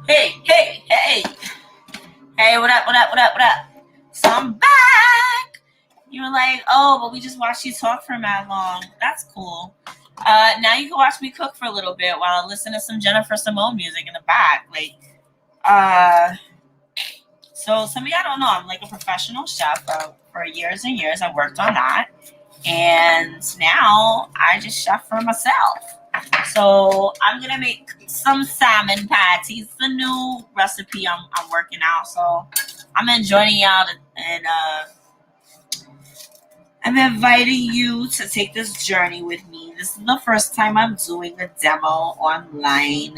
Hey, hey, hey. Hey, what up, what up, what up, what up? So I'm back. You were like, oh, but we just watched you talk for mad long. That's cool. Now you can watch me cook for a little bit while I listen to some Jennifer Simone music in the back. So some of y'all don't know, I'm like a professional chef for years and years. I worked on that. And now I just chef for myself. So I'm gonna make some salmon patties. It's a new recipe I'm working out. So I'm joining y'all and I'm inviting you to take this journey with me. This is the first time I'm doing a demo online.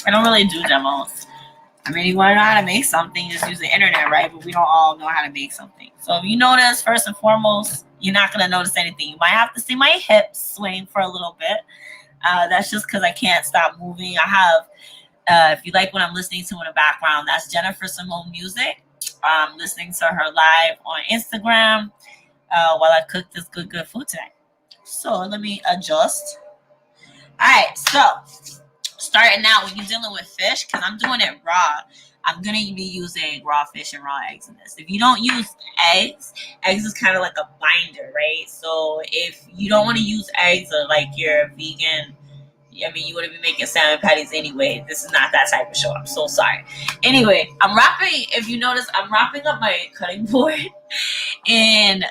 I don't really do demos. I mean, you want to know how to make something, just use the internet, right? But we don't all know how to make something. So if you notice, first and foremost, you're not going to notice anything. You might have to see my hips swing for a little bit. That's just because I can't stop moving. I have, if you like what I'm listening to in the background, that's Jennifer Simone music. I'm listening to her live on Instagram while I cook this good food today. So let me adjust. All right, so starting out when you're dealing with fish, because I'm doing it raw, I'm going to be using raw fish and raw eggs in this. If you don't use eggs is kind of like a binder, right? So if you don't want to use eggs or like you're vegan, I mean, you wouldn't be making salmon patties anyway. This is not that type of show. I'm so sorry. Anyway, if you notice, I'm wrapping up my cutting board in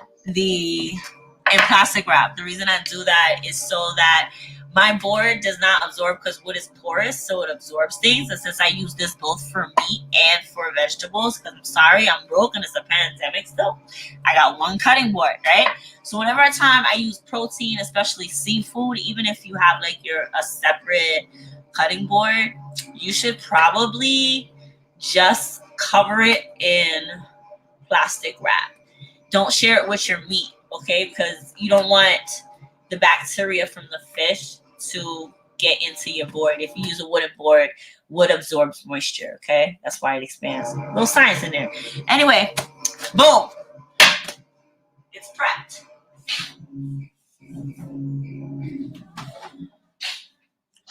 plastic wrap. The reason I do that is so that my board does not absorb, because wood is porous, so it absorbs things. And since I use this both for meat and for vegetables, because I'm sorry, I'm broke and it's a pandemic still, I got one cutting board, right? So whenever time I use protein, especially seafood, even if you have like a separate cutting board, you should probably just cover it in plastic wrap. Don't share it with your meat, okay? Because you don't want the bacteria from the fish to get into your board. If you use a wooden board, wood absorbs moisture, okay? That's why it expands. A little science in there. Anyway, boom. It's prepped.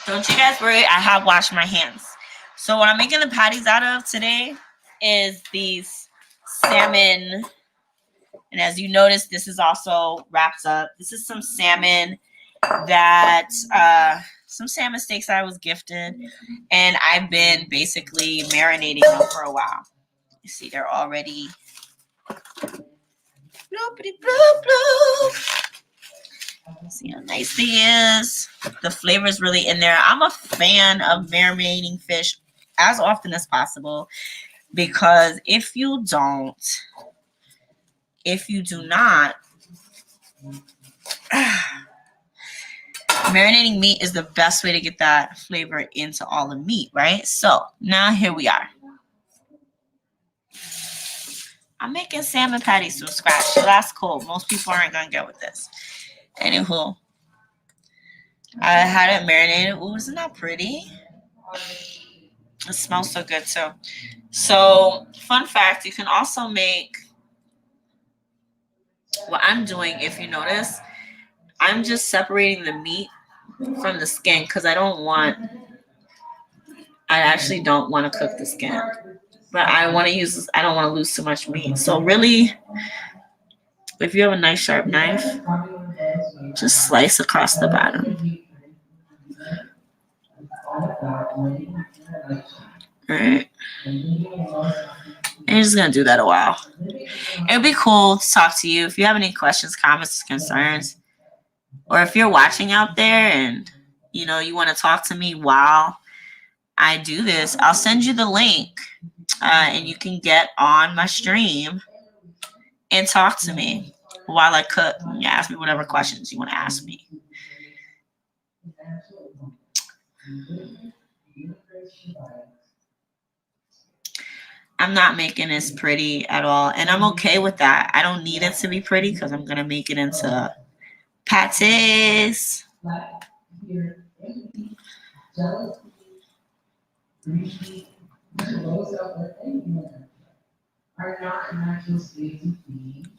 Don't you guys worry, I have washed my hands. So what I'm making the patties out of today is these salmon. And as you notice, this is also wrapped up. This is some salmon some salmon steaks I was gifted. And I've been basically marinating them for a while. You see, they're already bloopity bloop bloop. See how nice he is. The flavor is really in there. I'm a fan of marinating fish as often as possible, because if you do not, marinating meat is the best way to get that flavor into all the meat, right? So now here we are. I'm making salmon patties from scratch, so that's cool. Most people aren't gonna get with this. Anywho, I had it marinated. Ooh, isn't that pretty? It smells so good too. So, fun fact, you can also make, what I'm doing, if you notice, I'm just separating the meat from the skin, because I actually don't want to cook the skin. But I don't want to lose too much meat. So really, if you have a nice sharp knife, just slice across the bottom. Alright. And you're just going to do that a while. It'd be cool to talk to you if you have any questions, comments, concerns. Or if you're watching out there and you want to talk to me while I do this, I'll send you the link and you can get on my stream and talk to me while I cook. You ask me whatever questions you want to ask me. I'm not making this pretty at all, and I'm okay with that. I don't need it to be pretty because I'm going to make it into patties.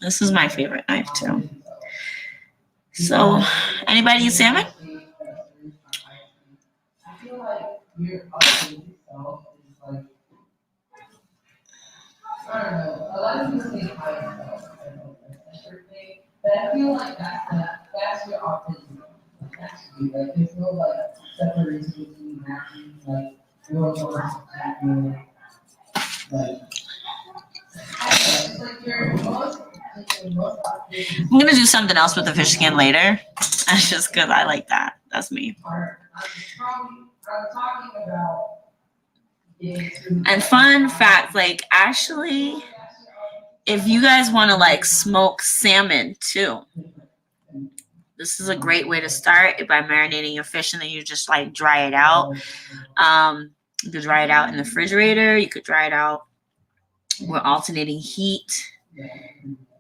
This is my favorite knife too. So, anybody eat salmon? I'm gonna do something else with the fish skin later. That's just because I like that. That's me. And fun fact, like actually, if you guys want to like smoke salmon too, this is a great way to start by marinating your fish, and then you just like dry it out. You could dry it out in the refrigerator. You could dry it out with alternating heat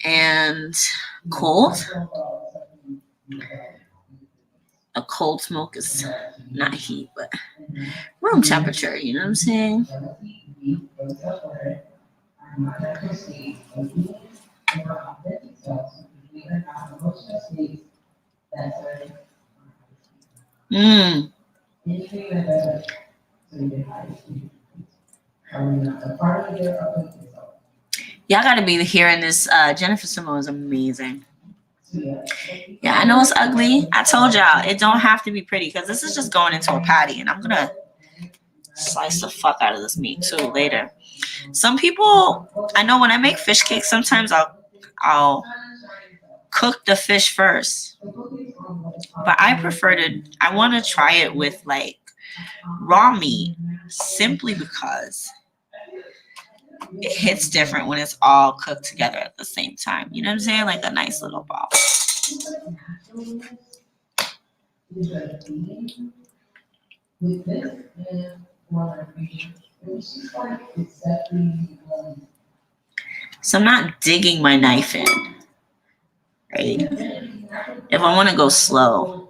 and cold. A cold smoke is not heat, but room temperature. You know what I'm saying? Mmm. Y'all gotta be hearing this. Jennifer Simone is amazing. Yeah, I know it's ugly. I told y'all it don't have to be pretty because this is just going into a patty, and I'm gonna slice the fuck out of this meat too later. Some people, I know when I make fish cakes, sometimes I'll cook the fish first, but I want to try it with like raw meat, simply because it hits different when it's all cooked together at the same time. You know what I'm saying? Like a nice little ball. So I'm not digging my knife in, right? If I want to go slow,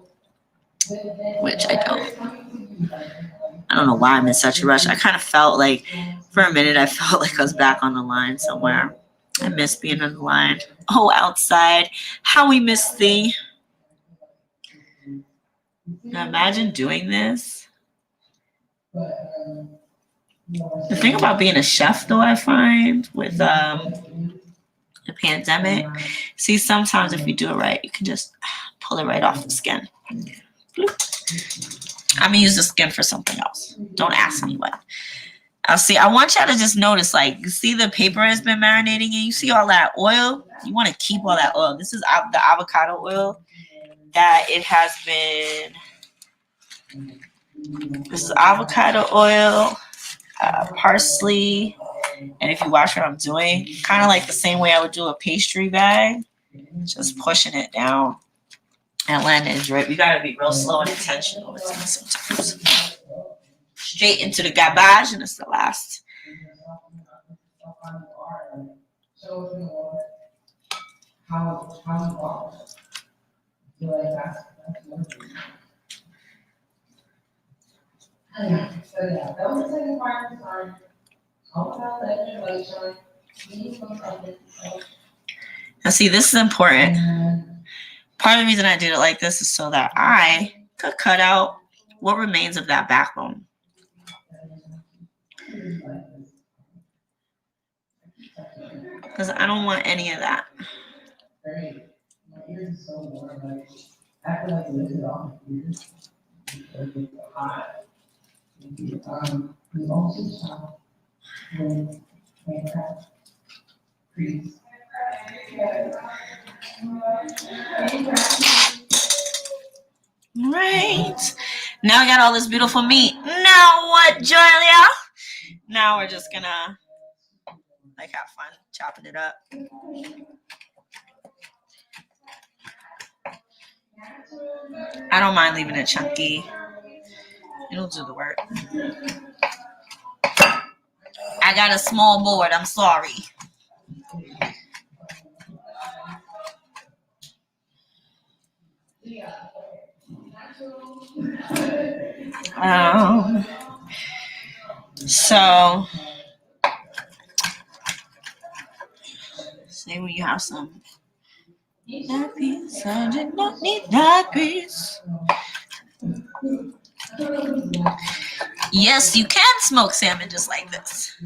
which I don't know why I'm in such a rush. I kind of felt like, for a minute, I felt like I was back on the line somewhere. I miss being on the line. Oh, outside. How we miss thee. Now imagine doing this. The thing about being a chef, though, I find with the pandemic, see, sometimes if you do it right, you can just pull it right off the skin. I'm gonna use the skin for something else. Don't ask me what. I'll see. I want y'all to just notice, like, you see the paper has been marinating, and you see all that oil. You want to keep all that oil. This is the avocado oil that it has been. This is avocado oil, parsley, and if you watch what I'm doing, kind of like the same way I would do a pastry bag, just pushing it down and letting it drip. You gotta be real slow and intentional with things sometimes. Straight into the garbage, and it's the last. Now see, this is important. Part of the reason I did it like this is so that I could cut out what remains of that backbone. Because I don't want any of that. Right. Now I got all this beautiful meat. Now what, Julia? Now we're just gonna like have fun chopping it up. I don't mind leaving it chunky. It'll do the work. I got a small board. I'm sorry. So say when you have some that piece, I did not need that piece. Yes, you can smoke salmon just like this.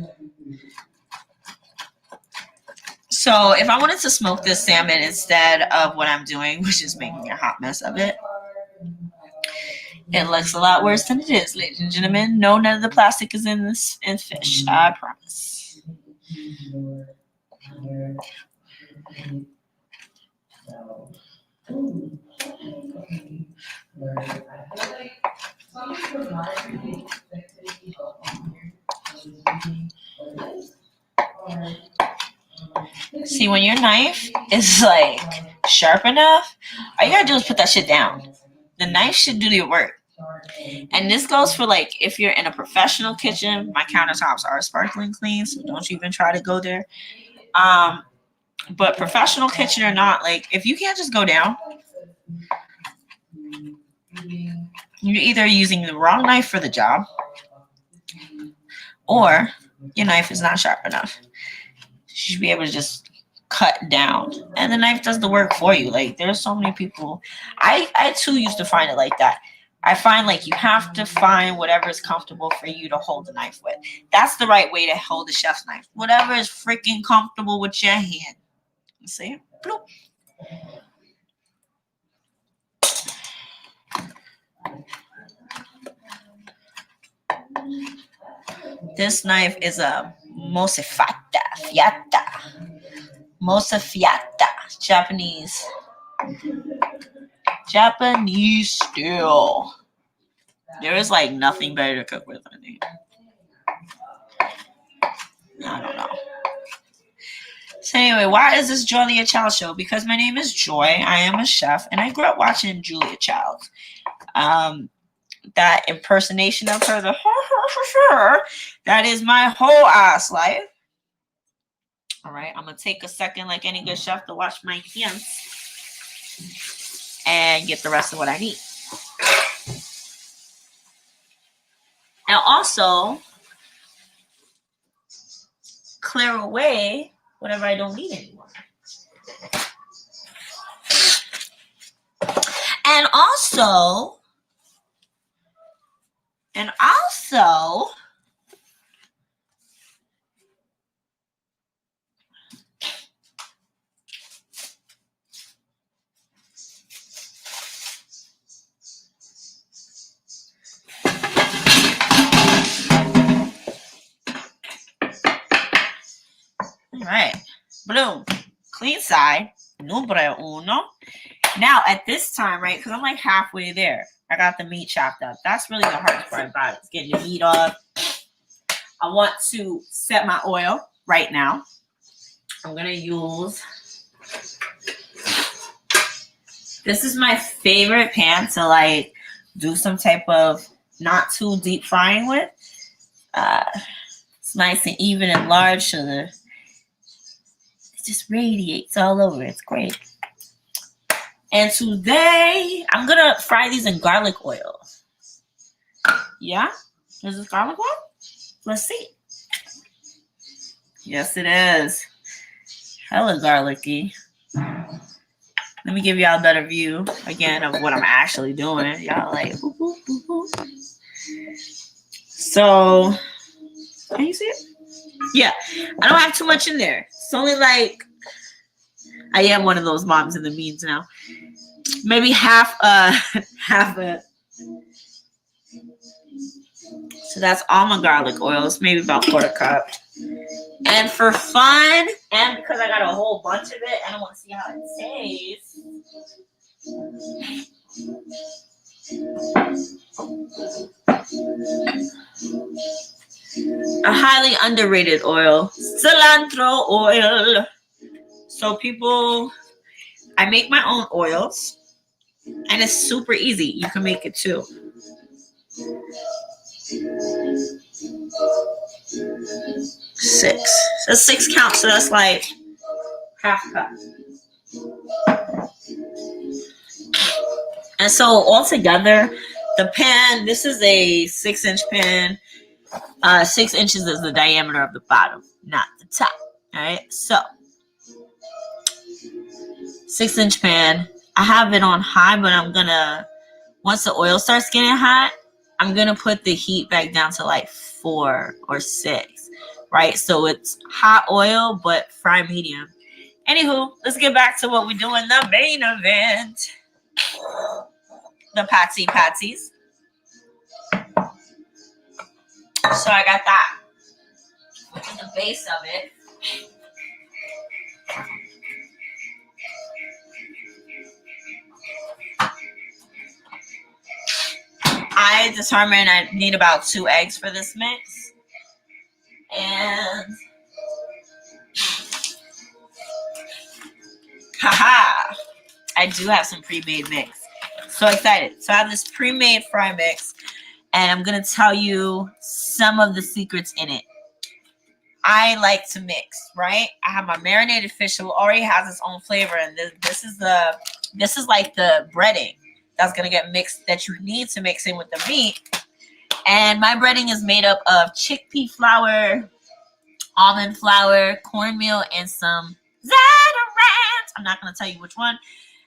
So if I wanted to smoke this salmon instead of what I'm doing, which is making a hot mess of it, it looks a lot worse than it is, ladies and gentlemen. No, none of the plastic is in this in fish. I promise. See, when your knife is like sharp enough, all you gotta do is put that shit down. The knife should do the work. And this goes for like if you're in a professional kitchen. My countertops are sparkling clean, so don't even try to go there. But professional kitchen or not, like if you can't just go down, you're either using the wrong knife for the job, or your knife is not sharp enough. You should be able to just cut down, and the knife does the work for you. Like there's so many people. I too used to find it like that. I find like you have to find whatever is comfortable for you to hold the knife with. That's the right way to hold the chef's knife. Whatever is freaking comfortable with your hand. You see? Bloop. This knife is a Mosefata, Japanese steel. There is like nothing better to cook with, I think. I don't know. So anyway, why is this Julia Child show? Because my name is Joy. I am a chef, and I grew up watching Julia Child. That impersonation of her, that is my whole ass life. All right, I'm gonna take a second, like any good chef, to wash my hands and get the rest of what I need. And also clear away whatever I don't need anymore. And also, all right, boom, clean side, numero uno. Now at this time, right, because I'm like halfway there, I got the meat chopped up. That's really the hardest part about it, is getting the meat off. I want to set my oil right now. I'm gonna use, this is my favorite pan to like do some type of not too deep frying with. It's nice and even and large, so it just radiates all over. It's great. And today I'm gonna fry these in garlic oil. Yeah? Is this garlic oil? Let's see. Yes, it is. Hella garlicky. Let me give y'all a better view again of what I'm actually doing. Y'all like, boop, boop, boop, boop. So, can you see it? Yeah, I don't have too much in there. It's only like, I am one of those moms in the means now. Maybe half a. So that's all my garlic oils, maybe about 1/4 cup. And for fun, and because I got a whole bunch of it, and I want to see how it tastes. A highly underrated oil, cilantro oil. So people, I make my own oils, and it's super easy. You can make it too. Six. So 6 counts, so that's like half cup. And so altogether, the pan, this is a 6-inch pan. 6 inches is the diameter of the bottom, not the top. All right, so 6-inch pan. I have it on high, but I'm gonna, once the oil starts getting hot, I'm going to put the heat back down to like 4 or 6, right? So it's hot oil, but fry medium. Anywho, let's get back to what we're doing, the main event. The patsies. So I got that, which is the base of it. I determined I need about 2 eggs for this mix. And haha, I do have some pre-made mix. So excited. So I have this pre-made fry mix, and I'm going to tell you some of the secrets in it. I like to mix, right? I have my marinated fish who already has its own flavor, and this is like the breading that's gonna get mixed that you need to mix in with the meat. And my breading is made up of chickpea flour, almond flour, cornmeal, and some Zatarans. I'm not gonna tell you which one,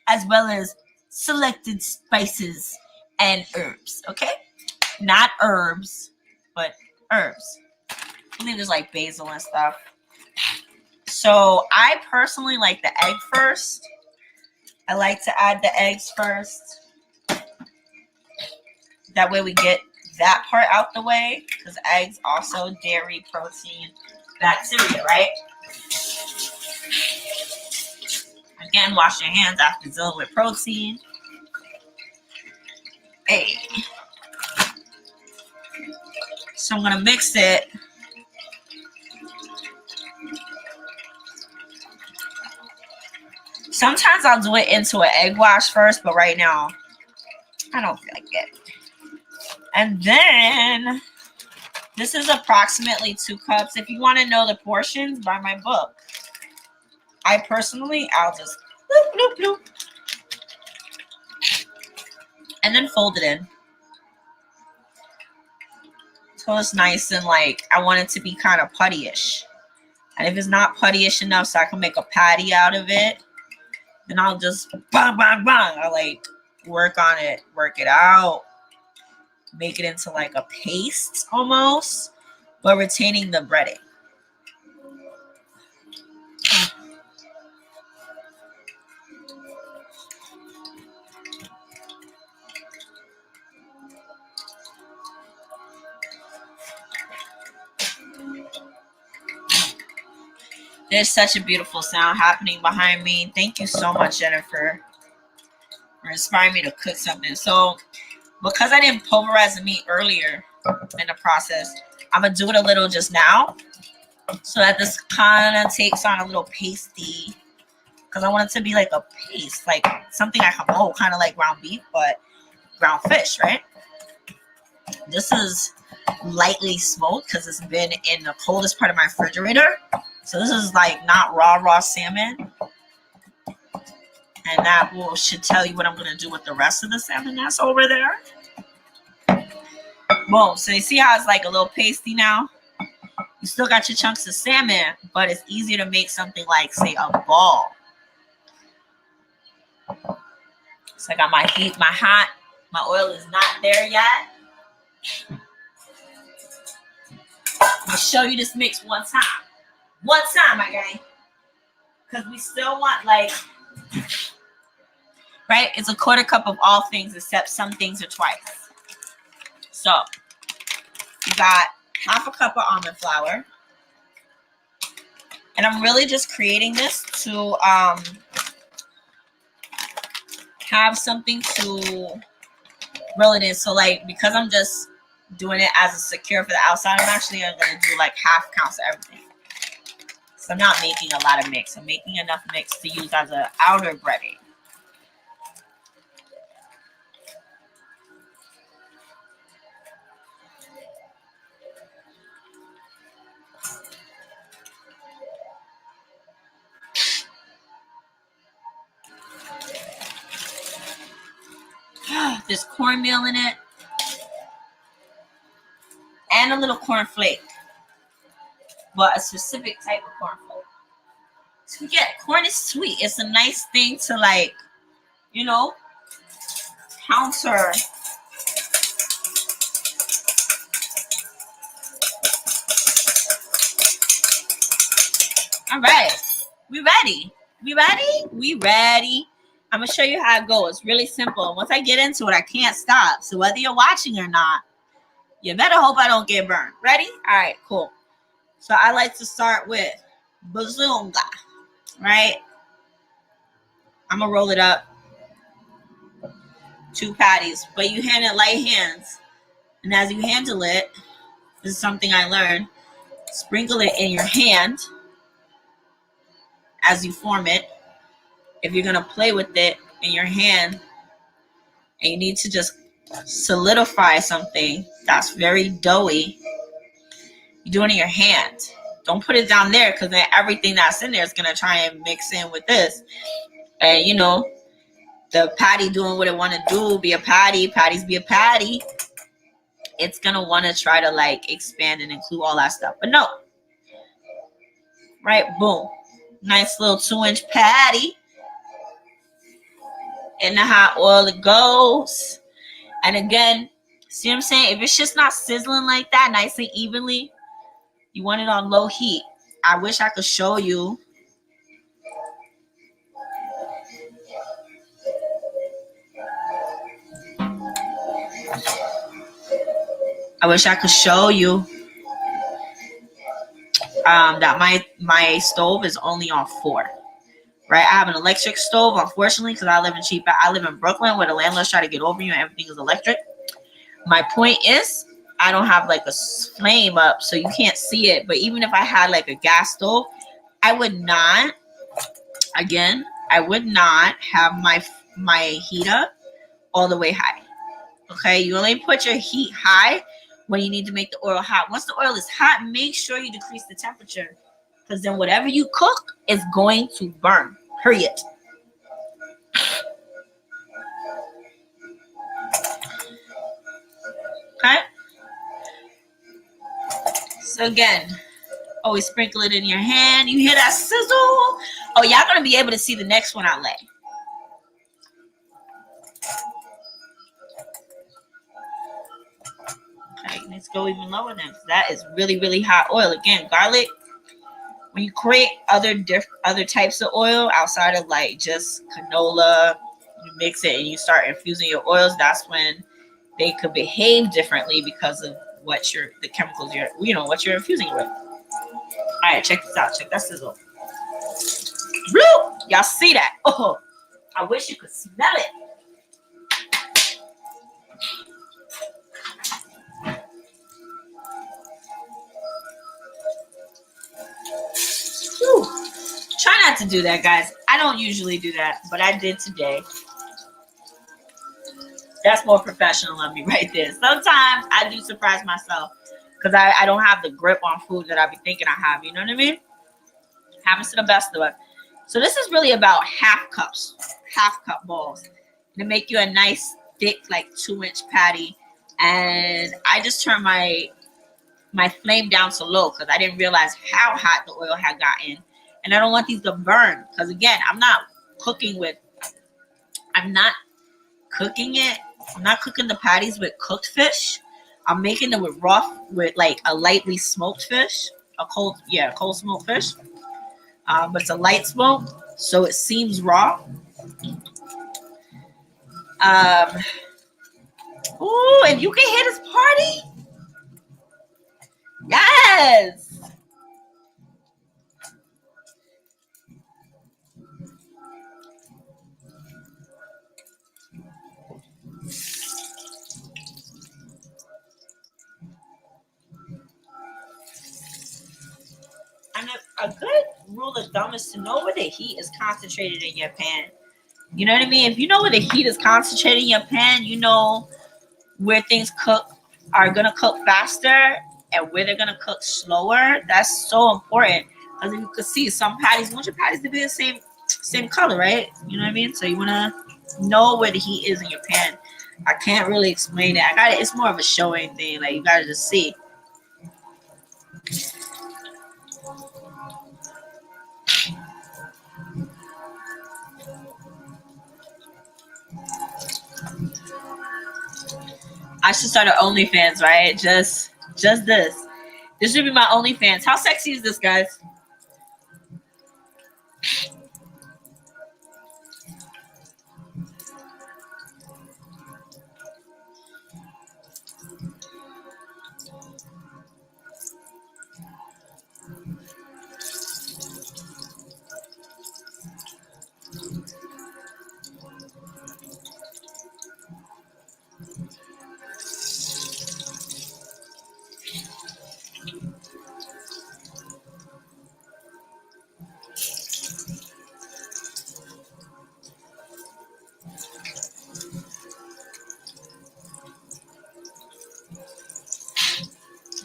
as well as selected spices and herbs. Okay, not herbs, but herbs. I think there's like basil and stuff. So I personally like the egg first. I like to add the eggs first. That way we get that part out the way, because eggs also dairy, protein, bacteria, right? Again, wash your hands after dealing with protein. Hey. So I'm going to mix it. Sometimes I'll do it into an egg wash first, but right now I don't feel like it. And then this is approximately 2 cups. If you want to know the portions, buy my book. I personally, I'll just bloop, bloop, bloop. And then fold it in. So it's nice and like, I want it to be kind of puttyish. And if it's not puttyish enough so I can make a patty out of it, then I'll just bang, bang, bang. I'll like work on it, work it out, make it into like a paste almost, but retaining the breading. There's such a beautiful sound happening behind me. Thank you so much, Jennifer, for inspiring me to cook something. So because I didn't pulverize the meat earlier in the process, I'm going to do it a little just now so that this kind of takes on a little pasty, because I want it to be like a paste, like something I can mold, kind of like ground beef, but ground fish, right? This is lightly smoked because it's been in the coldest part of my refrigerator. So this is like not raw salmon. And that should tell you what I'm going to do with the rest of the salmon that's over there. Boom. So you see how it's like a little pasty now? You still got your chunks of salmon, but it's easier to make something like, say, a ball. So I got my heat, my hot. My oil is not there yet. I'll show you this mix one time. One time, my guy. Because we still want like, right? It's a 1/4 cup of all things except some things are twice. So you got 1/2 cup of almond flour. And I'm really just creating this to have something to roll it in. So like, because I'm just doing it as a secure for the outside, I'm actually going to do like 1/2 counts of everything. So I'm not making a lot of mix. I'm making enough mix to use as an outer breading. There's cornmeal in it. And a little cornflake. But a specific type of cornflake. So yeah, corn is sweet. It's a nice thing to like, you know, counter All right. We ready? We ready? We ready? I'm going to show you how it goes. It's really simple. Once I get into it, I can't stop. So whether you're watching or not, you better hope I don't get burned. Ready? All right, cool. So I like to start with bazunga, right? I'm going to roll it up. 2 patties. But you hand it light hands. And as you handle it, this is something I learned. Sprinkle it in your hand as you form it. If you're going to play with it in your hand and you need to just solidify something that's very doughy, you do it in your hand. Don't put it down there because then everything that's in there is going to try and mix in with this. And, you know, the patty doing what it want to do, be a patty, patties be a patty. It's going to want to try to like expand and include all that stuff. But no. Right? Boom. Nice little 2-inch patty. In the hot oil it goes. And again, see what I'm saying? If it's just not sizzling like that nice and evenly, you want it on low heat. I wish I could show you. That my stove is only on 4. Right? I have an electric stove, unfortunately, because I live in Brooklyn where the landlords try to get over you and everything is electric. My point is, I don't have like a flame up, so you can't see it. But even if I had like a gas stove, I would not have my heat up all the way high. Okay, you only put your heat high when you need to make the oil hot. Once the oil is hot, make sure you decrease the temperature, because then whatever you cook is going to burn. Period. Okay. So again, always sprinkle it in your hand. You hear that sizzle? Oh, y'all gonna be able to see the next one I lay. Okay, let's go even lower then. That is really, really hot oil. Again, garlic. When you create other types of oil outside of like just canola, you mix it and you start infusing your oils. That's when they could behave differently because of the chemicals what you're infusing it with. All right, check this out. Check that sizzle. Woo! Y'all see that? Oh, I wish you could smell it. Whew. Try not to do that, guys. I don't usually do that, but I did today. That's more professional of me right there. Sometimes I do surprise myself because I don't have the grip on food that I be thinking I have. You know what I mean? Happens to the best of us. So this is really about half cup balls to make you a nice thick like 2-inch patty. And I just turned my flame down to low because I didn't realize how hot the oil had gotten. And I don't want these to burn because again, I'm not cooking the patties with cooked fish. I'm making them with like a lightly smoked fish, a cold smoked fish. But it's a light smoke, so it seems raw. Ooh, and you can hear this party? Yes. And a good rule of thumb is to know where the heat is concentrated in your pan. You know what I mean? If you know where the heat is concentrated in your pan, you know where things are going to cook faster and where they're going to cook slower. That's so important. Because you can see some patties, you want your patties to be the same color, right? You know what I mean? So you want to know where the heat is in your pan. I can't really explain it. It's more of a showing thing. Like, you got to just see. I should start an OnlyFans, right? Just this. This should be my OnlyFans. How sexy is this, guys?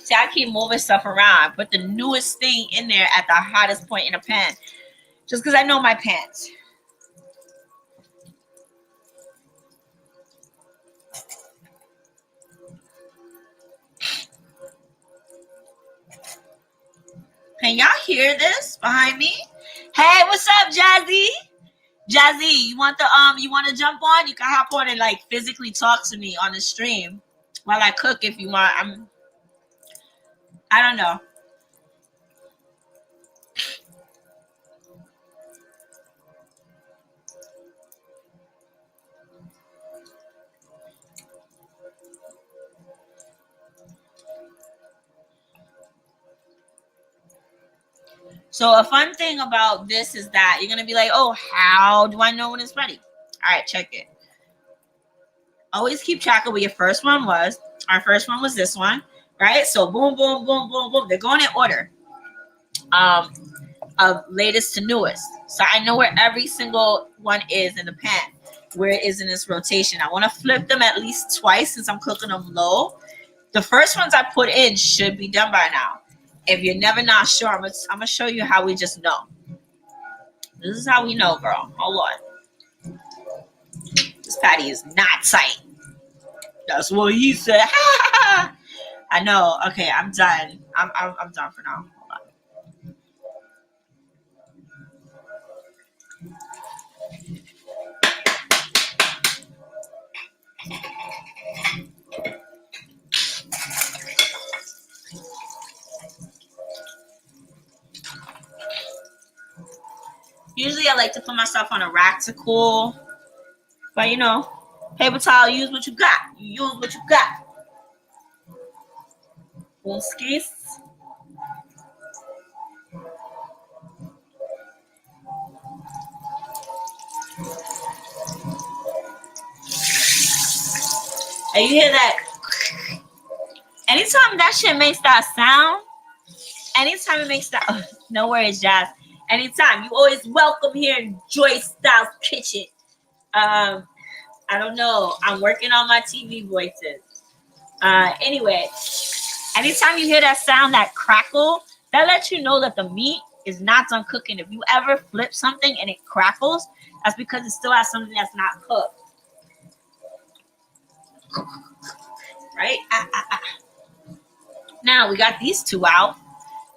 See, I keep moving stuff around. I put the newest thing in there at the hottest point in the pan. Just because I know my pans. Can y'all hear this behind me? Hey, what's up, Jazzy? Jazzy, you want to jump on? You can hop on and like physically talk to me on the stream while I cook if you want. I don't know. So a fun thing about this is that you're gonna be like, oh, how do I know when it's ready? All right, check it. Always keep track of what your first one was. Our first one was this one, right? So boom, boom, boom, boom, boom. They're going in order. Of latest to newest. So I know where every single one is in the pan, where it is in this rotation. I want to flip them at least twice since I'm cooking them low. The first ones I put in should be done by now. If you're never not sure, I'm gonna show you how we just know. This is how we know, girl. Hold on. This patty is not tight. That's what he said. I know. Okay, I'm done. I'm done for now. Hold on. Usually I like to put myself on a rack to cool. But you know, paper towel, use what you got. You use what you got. Boomskis. And you hear that? Anytime that shit makes that sound, anytime it makes that, oh, no worries, Jazz. Anytime, you always welcome here in Joy Styles Kitchen. I don't know. I'm working on my TV voices. Anyway, anytime you hear that sound, that crackle, that lets you know that the meat is not done cooking. If you ever flip something and it crackles, that's because it still has something that's not cooked. Right? Now we got these two out.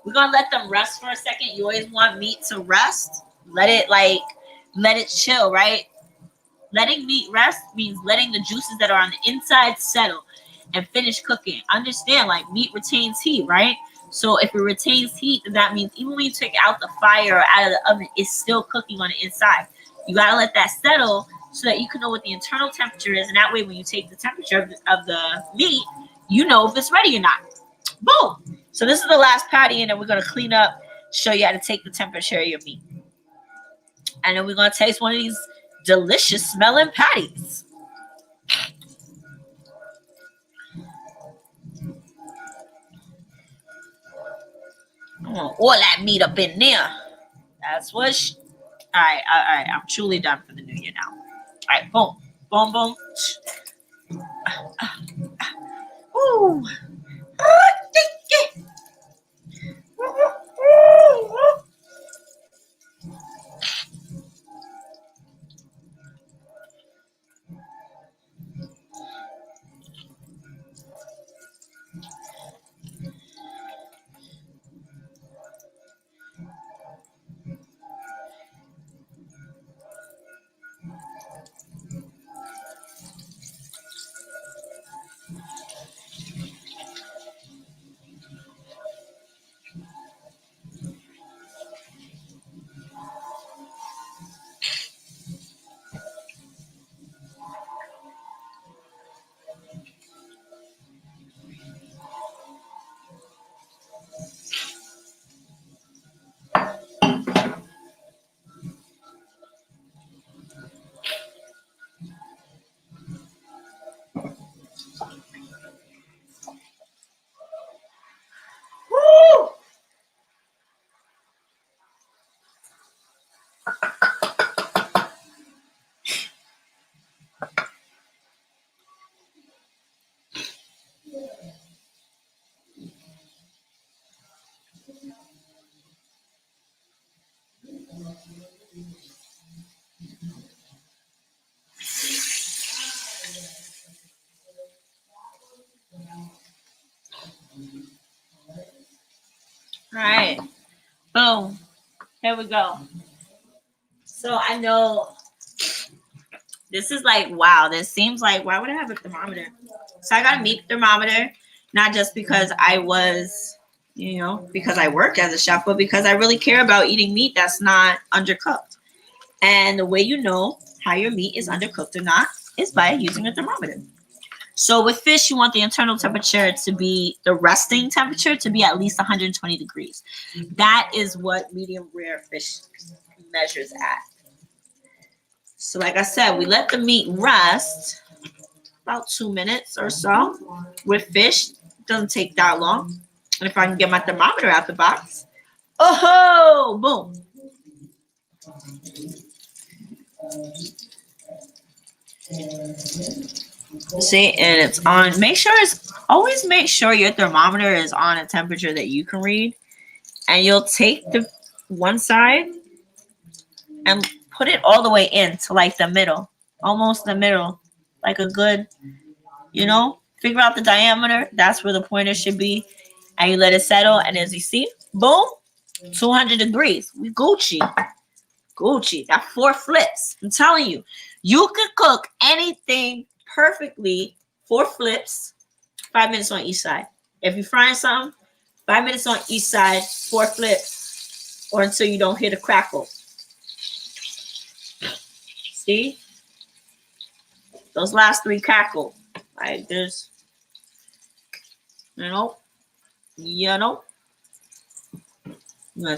We're gonna let them rest for a second. You always want meat to rest. Let it chill, right? Letting meat rest means letting the juices that are on the inside settle and finish cooking. Understand, like meat retains heat, right? So if it retains heat, then that means even when you take out the fire or out of the oven, it's still cooking on the inside. You gotta let that settle so that you can know what the internal temperature is, and that way when you take the temperature of the meat, you know if it's ready or not. Boom. So this is the last patty, and then we're gonna clean up, show you how to take the temperature of your meat. And then we're gonna taste one of these delicious smelling patties. I want all that meat up in there. That's what. All right. I'm truly done for the new year now. All right. Boom. Boom. Boom. Ooh. All right. Boom. Here we go. So I know this is like, wow, this seems like, why would I have a thermometer? So I got a meat thermometer, not just because I was, because I work as a chef, but because I really care about eating meat that's not undercooked. And the way you know how your meat is undercooked or not is by using a thermometer. So with fish, you want the internal temperature to be, the resting temperature to be at least 120 degrees. That is what medium rare fish measures at. So like I said, we let the meat rest about 2 minutes or so. With fish, it doesn't take that long. And if I can get my thermometer out the box, oh, boom. See, and it's on. Always make sure your thermometer is on a temperature that you can read. And you'll take the one side and put it all the way into like the middle, almost the middle, like a good, figure out the diameter. That's where the pointer should be. And you let it settle. And as you see, boom, 200 degrees. We Gucci. That 4 flips. I'm telling you, you can cook anything perfectly. 4 flips, 5 minutes on each side. If you're frying something, 5 minutes on each side, 4 flips, or until you don't hear the crackle. See? Those last 3 crackle. Like there's, I'm going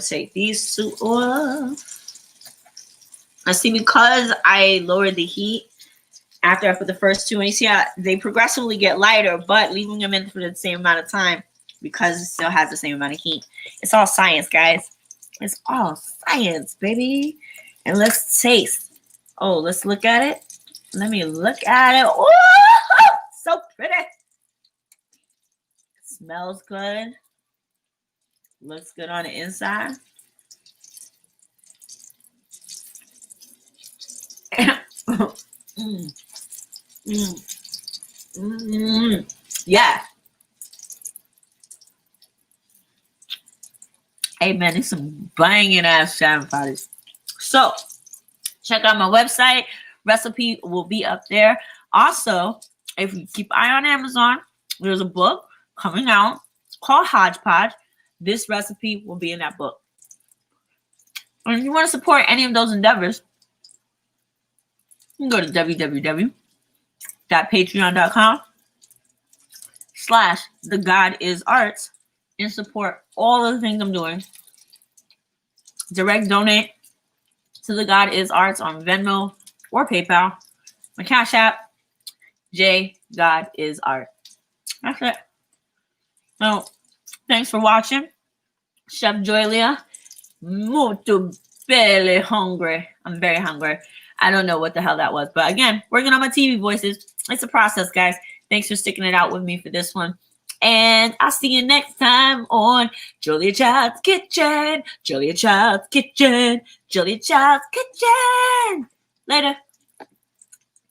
to take these 2 off. And see, because I lowered the heat after I put the first 2, and you see how they progressively get lighter, but leaving them in for the same amount of time because it still has the same amount of heat. It's all science, guys. It's all science, baby. And let's taste. Oh, let's look at it. Let me look at it. Oh, so pretty. Smells good. Looks good on the inside. Yeah. Hey man, there's some banging ass salmon patties. So check out my website. Recipe will be up there. Also, if you keep an eye on Amazon, there's a book coming out called Hodgepodge. This recipe will be in that book. And if you want to support any of those endeavors, you can go to www.patreon.com/thegodisarts and support all of the things I'm doing. Direct donate to The God Is Arts on Venmo or PayPal. My Cash App, J God Is Art. That's it. So, thanks for watching. Chef Joylia, molto belly hungry. I'm very hungry. I don't know what the hell that was. But again, working on my TV voices. It's a process, guys. Thanks for sticking it out with me for this one. And I'll see you next time on Julia Child's Kitchen. Julia Child's Kitchen. Julia Child's Kitchen. Later.